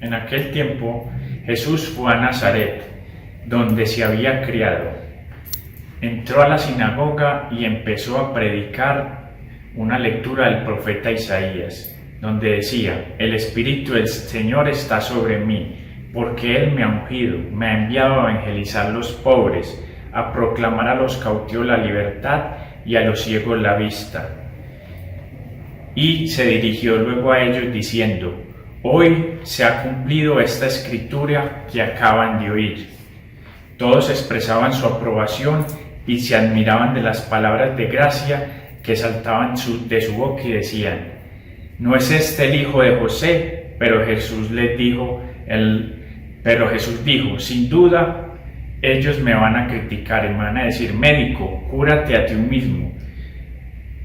En aquel tiempo Jesús fue a Nazaret, donde se había criado. Entró a la sinagoga y empezó a predicar una lectura del profeta Isaías, donde decía: El Espíritu del Señor está sobre mí, porque Él me ha ungido, me ha enviado a evangelizar a los pobres, a proclamar a los cautivos la libertad y a los ciegos la vista. Y se dirigió luego a ellos diciendo: Hoy se ha cumplido esta escritura que acaban de oír. Todos expresaban su aprobación y se admiraban de las palabras de gracia que saltaban de su boca y decían: ¿No es este el hijo de José? Pero Jesús dijo: Sin duda, ellos me van a criticar y me van a decir: Médico, cúrate a ti mismo.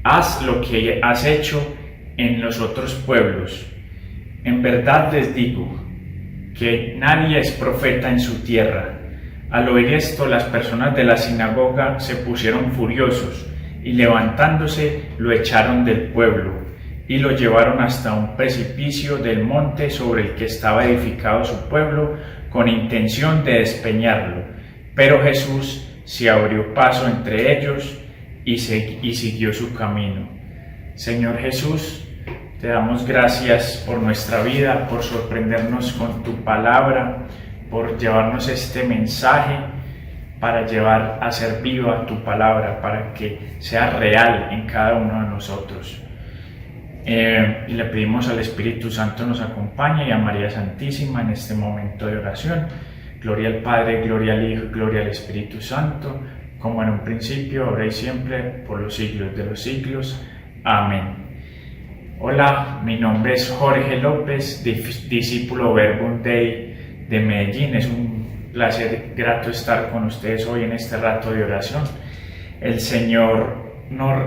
Haz lo que has hecho en los otros pueblos. En verdad les digo que nadie es profeta en su tierra. Al oír esto, las personas de la sinagoga se pusieron furiosos y levantándose lo echaron del pueblo y lo llevaron hasta un precipicio del monte sobre el que estaba edificado su pueblo con intención de despeñarlo. Pero Jesús se abrió paso entre ellos y siguió su camino. Señor Jesús, te damos gracias por nuestra vida, por sorprendernos con tu palabra, por llevarnos este mensaje, para llevar a ser viva tu palabra, para que sea real en cada uno de nosotros. Y le pedimos al Espíritu Santo nos acompañe y a María Santísima en este momento de oración. Gloria al Padre, gloria al Hijo, gloria al Espíritu Santo, como en un principio, ahora y siempre, por los siglos de los siglos. Amén. Hola, mi nombre es Jorge López, discípulo Verbum Dei de Medellín. Es un placer grato estar con ustedes hoy en este rato de oración. El Señor nos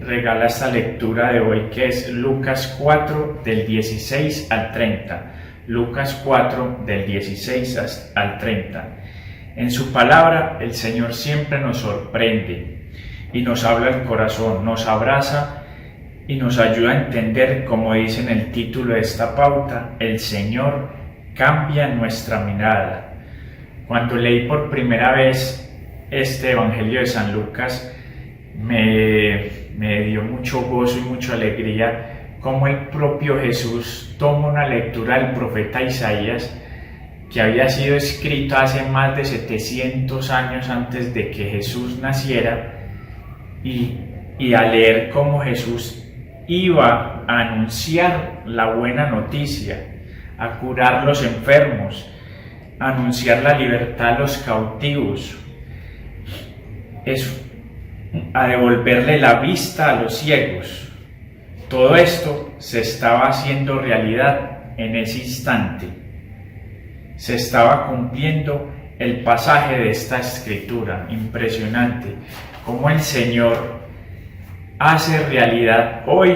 regala esta lectura de hoy, que es Lucas 4 del 16 al 30. Lucas 4 del 16 al 30. En su palabra el Señor siempre nos sorprende y nos habla al corazón, nos abraza y nos ayuda a entender, como dice en el título de esta pauta: el Señor cambia nuestra mirada. Cuando leí por primera vez este Evangelio de San Lucas, me dio mucho gozo y mucha alegría cómo el propio Jesús toma una lectura del profeta Isaías, que había sido escrito hace más de 700 años antes de que Jesús naciera, y al leer cómo Jesús iba a anunciar la buena noticia, a curar los enfermos, a anunciar la libertad a los cautivos, a devolverle la vista a los ciegos. Todo esto se estaba haciendo realidad en ese instante. Se estaba cumpliendo el pasaje de esta escritura. Impresionante cómo el Señor hace realidad hoy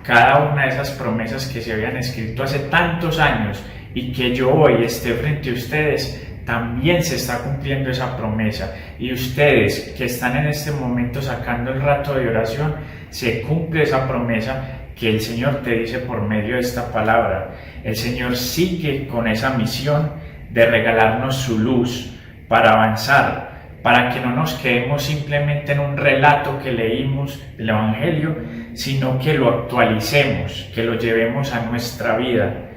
cada una de esas promesas que se habían escrito hace tantos años, y que yo hoy esté frente a ustedes, también se está cumpliendo esa promesa. Y ustedes que están en este momento sacando el rato de oración, se cumple esa promesa que el Señor te dice por medio de esta palabra. El Señor sigue con esa misión de regalarnos su luz para avanzar, para que no nos quedemos simplemente en un relato que leímos del Evangelio, sino que lo actualicemos, que lo llevemos a nuestra vida.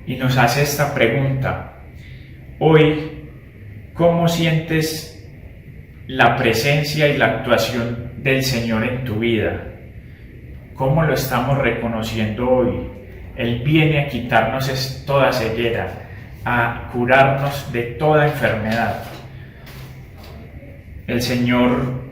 Y nos hace esta pregunta: hoy, ¿cómo sientes la presencia y la actuación del Señor en tu vida? ¿Cómo lo estamos reconociendo hoy? Él viene a quitarnos toda ceguera, a curarnos de toda enfermedad. El Señor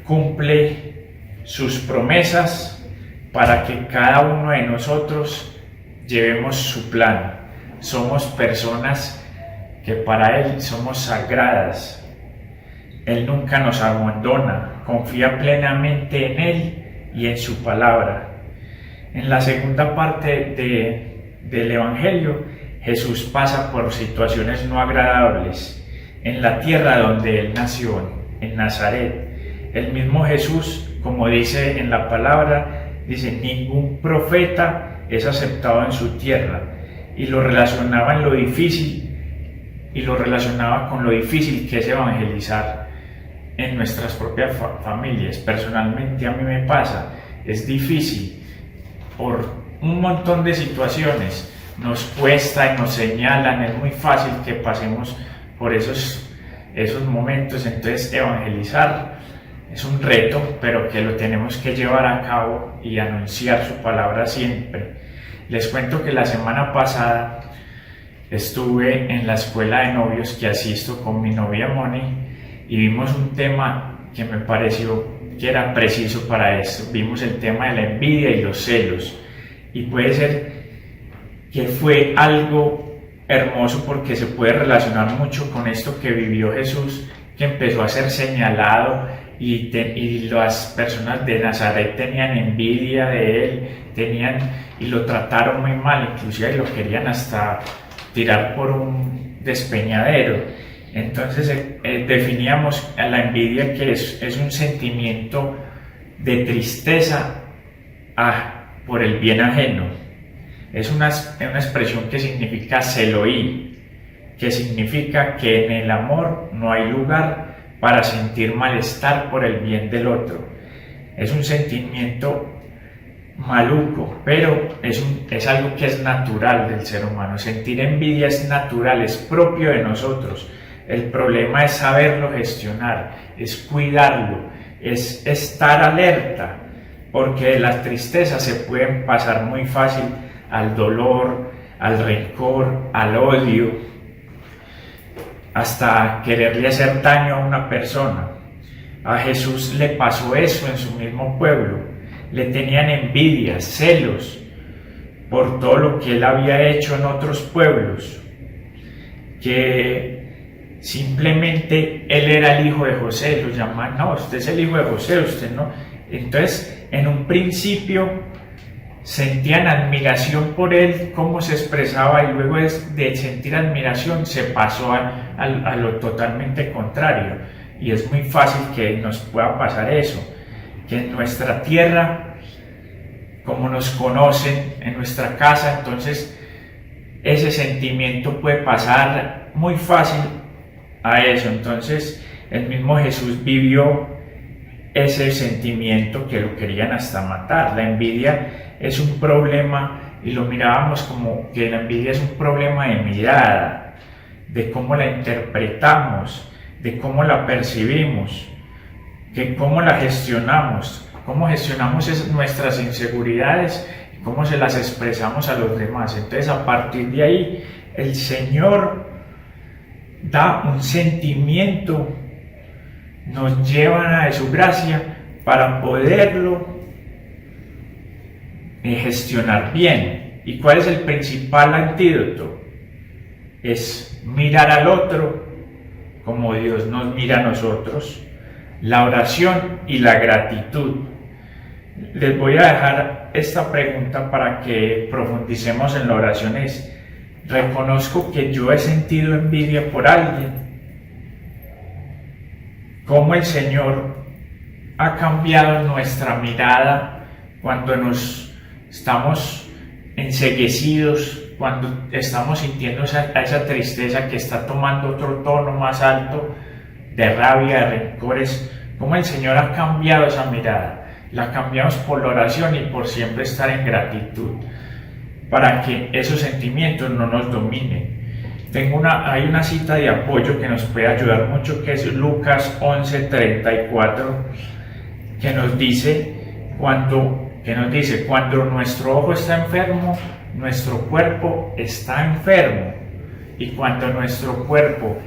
cumple sus promesas para que cada uno de nosotros llevemos su plan. Somos personas que para Él somos sagradas. Él nunca nos abandona, confía plenamente en Él y en su palabra. En la segunda parte del Evangelio, Jesús pasa por situaciones no agradables en la tierra donde Él nació, en Nazaret. El mismo Jesús, como dice en la palabra, dice: ningún profeta es aceptado en su tierra, y lo relacionaba en lo difícil, y lo relacionaba con lo difícil que es evangelizar en nuestras propias familias. Personalmente a mí me pasa, es difícil por un montón de situaciones, nos cuesta y nos señalan, es muy fácil que pasemos por esos momentos. Entonces evangelizar es un reto, pero que lo tenemos que llevar a cabo y anunciar su palabra siempre. Les cuento que la semana pasada estuve en la escuela de novios que asisto con mi novia Moni y vimos un tema que me pareció que era preciso para esto. Vimos el tema de la envidia y los celos, y puede ser que fue algo hermoso porque se puede relacionar mucho con esto que vivió Jesús, que empezó a ser señalado y las personas de Nazaret tenían envidia de él, y lo trataron muy mal, inclusive lo querían hasta tirar por un despeñadero. Entonces definíamos a la envidia que es un sentimiento de tristeza por el bien ajeno. Es una expresión que significa seloí, que significa que en el amor no hay lugar para sentir malestar por el bien del otro. Es un sentimiento maluco, pero es algo que es natural del ser humano. Sentir envidia es natural, es propio de nosotros. El problema es saberlo gestionar, es cuidarlo, es estar alerta, porque de las tristezas se pueden pasar muy fácil al dolor, al rencor, al odio, hasta quererle hacer daño a una persona. A Jesús le pasó eso en su mismo pueblo. Le tenían envidia, celos por todo lo que él había hecho en otros pueblos, que simplemente él era el hijo de José, lo llamaban, no, usted es el hijo de José, usted no. Entonces, en un principio sentían admiración por él, cómo se expresaba, y luego de sentir admiración se pasó a lo totalmente contrario. Y es muy fácil que nos pueda pasar eso, que en nuestra tierra, como nos conocen, en nuestra casa, entonces ese sentimiento puede pasar muy fácil a eso. Entonces el mismo Jesús vivió ese sentimiento que lo querían hasta matar. La envidia es un problema, y lo mirábamos como que la envidia es un problema de mirada, de cómo la interpretamos, de cómo la percibimos, que cómo la gestionamos, cómo gestionamos nuestras inseguridades y cómo se las expresamos a los demás. Entonces, a partir de ahí, el Señor da un sentimiento, nos lleva de su gracia para poderlo gestionar bien. ¿Y cuál es el principal antídoto? Es mirar al otro como Dios nos mira a nosotros, la oración y la gratitud. Les voy a dejar esta pregunta para que profundicemos en la oración. Es: reconozco que yo he sentido envidia por alguien. ¿Cómo el Señor ha cambiado nuestra mirada cuando nos estamos enceguecidos, cuando estamos sintiendo esa tristeza que está tomando otro tono más alto, de rabia, de rencores? ¿Cómo el Señor ha cambiado esa mirada? La cambiamos por la oración y por siempre estar en gratitud, para que esos sentimientos no nos dominen. Hay una cita de apoyo que nos puede ayudar mucho, que es Lucas 11:34, que nos dice cuando nuestro ojo está enfermo, nuestro cuerpo está enfermo, y cuando nuestro cuerpo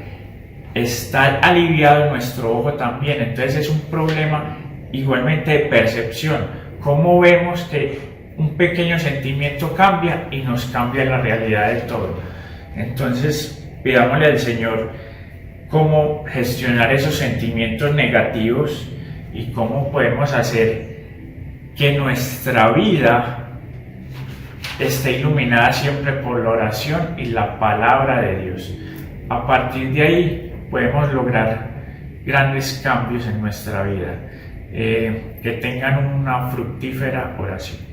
está aliviado, nuestro ojo también. Entonces es un problema igualmente de percepción. Cómo vemos que un pequeño sentimiento cambia y nos cambia la realidad del todo. Entonces pidámosle al Señor cómo gestionar esos sentimientos negativos y cómo podemos hacer que nuestra vida esté iluminada siempre por la oración y la palabra de Dios. A partir de ahí podemos lograr grandes cambios en nuestra vida. Que tengan una fructífera oración.